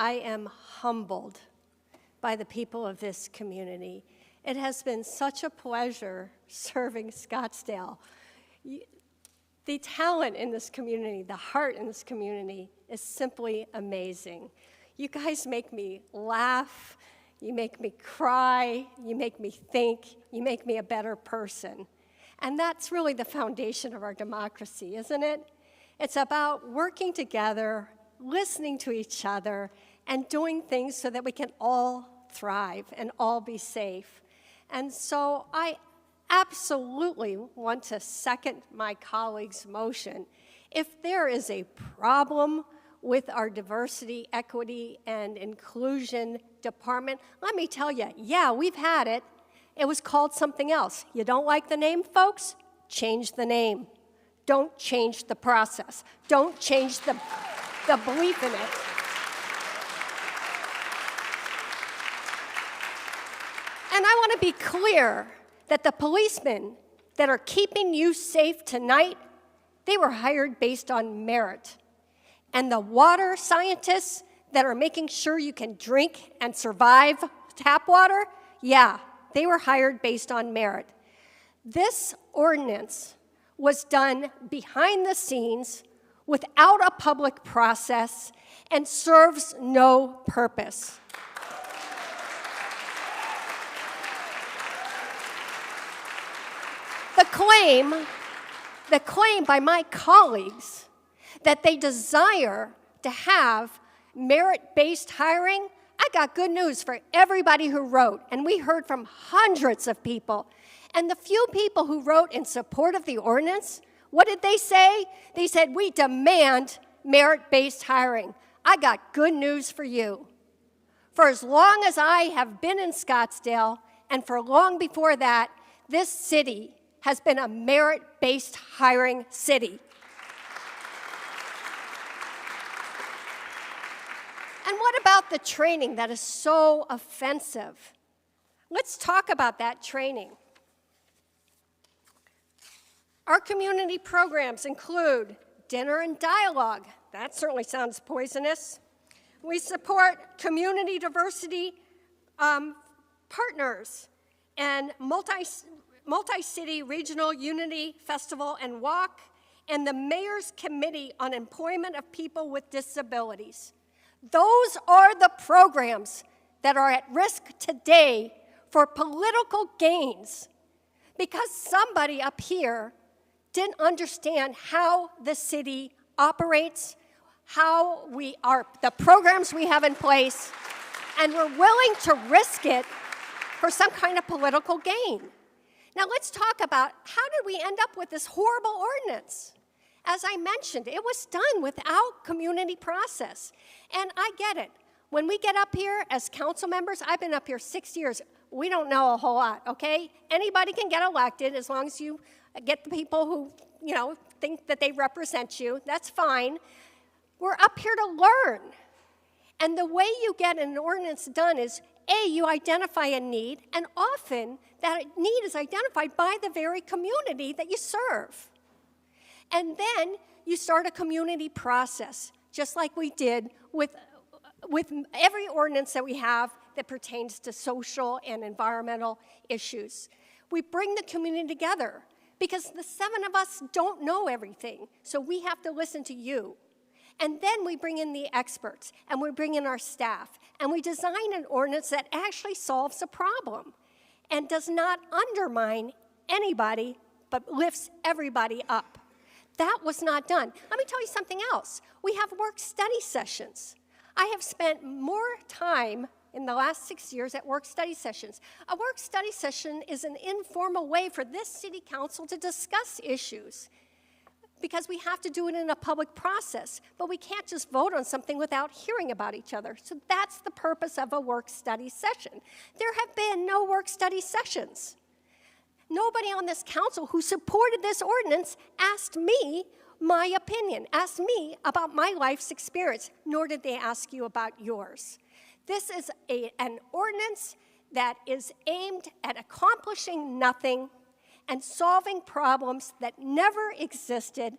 I am humbled by the people of this community. It has been such a pleasure serving Scottsdale. The talent in this community, the heart in this community is simply amazing. You guys make me laugh, you make me cry, you make me think, you make me a better person. And that's really the foundation of our democracy, isn't it? It's about working together, listening to each other, and doing things so that we can all thrive and all be safe. And so I absolutely want to second my colleague's motion. If there is a problem with our diversity, equity, and inclusion department, let me tell you, yeah, we've had it. It was called something else. You don't like the name, folks? Change the name. Don't change the process. Don't change the belief in it. And I want to be clear that the policemen that are keeping you safe tonight, they were hired based on merit. And the water scientists that are making sure you can drink and survive tap water, yeah, they were hired based on merit. This ordinance was done behind the scenes without a public process and serves no purpose. The claim by my colleagues that they desire to have merit-based hiring, I got good news for everybody who wrote, and we heard from hundreds of people. And the few people who wrote in support of the ordinance, what did they say? They said, we demand merit-based hiring. I got good news for you. For as long as I have been in Scottsdale, and for long before that, this city has been a merit-based hiring city. And what about the training that is so offensive? Let's talk about that training. Our community programs include dinner and dialogue. That certainly sounds poisonous. We support community diversity partners and multi-city regional unity festival and walk, and the Mayor's Committee on Employment of People with Disabilities. Those are the programs that are at risk today for political gains because somebody up here didn't understand how the city operates, how the programs we have in place, and we're willing to risk it for some kind of political gain. Now let's talk about how did we end up with this horrible ordinance? As I mentioned, it was done without community process. And I get it. When we get up here as council members, I've been up here 6 years, we don't know a whole lot, okay? Anybody can get elected as long as you get the people who, think that they represent you. That's fine. We're up here to learn. And the way you get an ordinance done is, A, you identify a need, and often that need is identified by the very community that you serve. And then you start a community process, just like we did with every ordinance that we have that pertains to social and environmental issues. We bring the community together because the 7 of us don't know everything, so we have to listen to you. And then we bring in the experts, and we bring in our staff, and we design an ordinance that actually solves a problem and does not undermine anybody, but lifts everybody up. That was not done. Let me tell you something else. We have work study sessions. I have spent more time in the last 6 years at work study sessions. A work study session is an informal way for this city council to discuss issues because we have to do it in a public process, but we can't just vote on something without hearing about each other. So that's the purpose of a work study session. There have been no work study sessions. Nobody on this council who supported this ordinance asked me my opinion, asked me about my life's experience, nor did they ask you about yours. This is an ordinance that is aimed at accomplishing nothing and solving problems that never existed,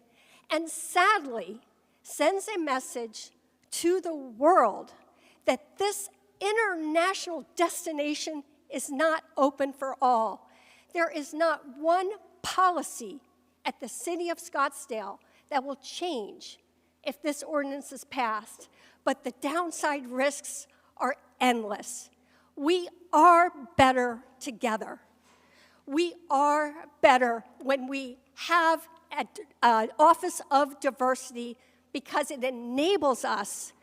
and sadly sends a message to the world that this international destination is not open for all. There is not one policy at the city of Scottsdale that will change if this ordinance is passed, but the downside risks are endless. We are better together. We are better when we have an Office of Diversity because it enables us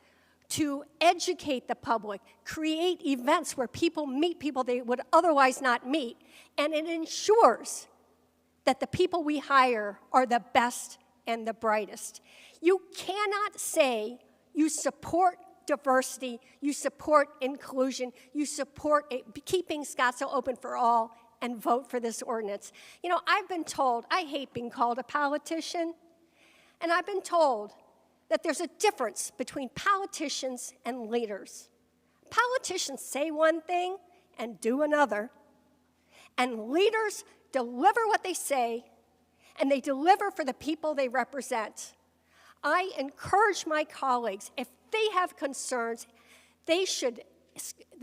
to educate the public, create events where people meet people they would otherwise not meet, and it ensures that the people we hire are the best and the brightest. You cannot say you support diversity, you support inclusion, you support keeping Scottsdale open for all, and vote for this ordinance. You know, I've been told, I hate being called a politician, and I've been told that there's a difference between politicians and leaders. Politicians say one thing and do another, and leaders deliver what they say, and they deliver for the people they represent. I encourage my colleagues, if they have concerns, they should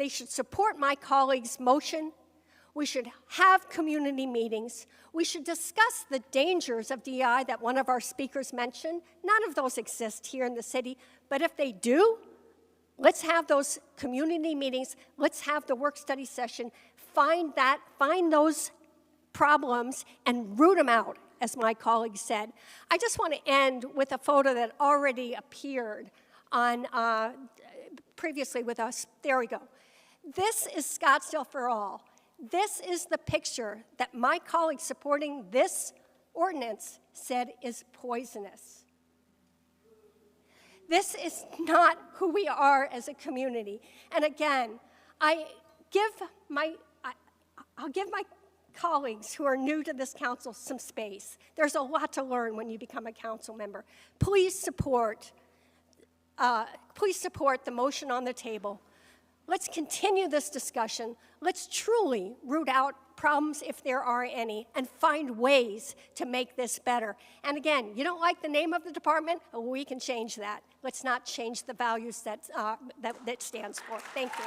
support my colleagues' motion. We should have community meetings. We should discuss the dangers of DEI that one of our speakers mentioned. None of those exist here in the city, but if they do, let's have those community meetings. Let's have the work study session. Find those problems and root them out, as my colleague said. I just want to end with a photo that already appeared on previously with us. There we go. This is Scottsdale for All. This is the picture that my colleagues supporting this ordinance said is poisonous. This is not who we are as a community. And again, I'll give my colleagues who are new to this council some space. There's a lot to learn when you become a council member. Please support the motion on the table. Let's continue this discussion. Let's truly root out problems if there are any and find ways to make this better. And again, you don't like the name of the department? We can change that. Let's not change the values that it stands for. Thank you.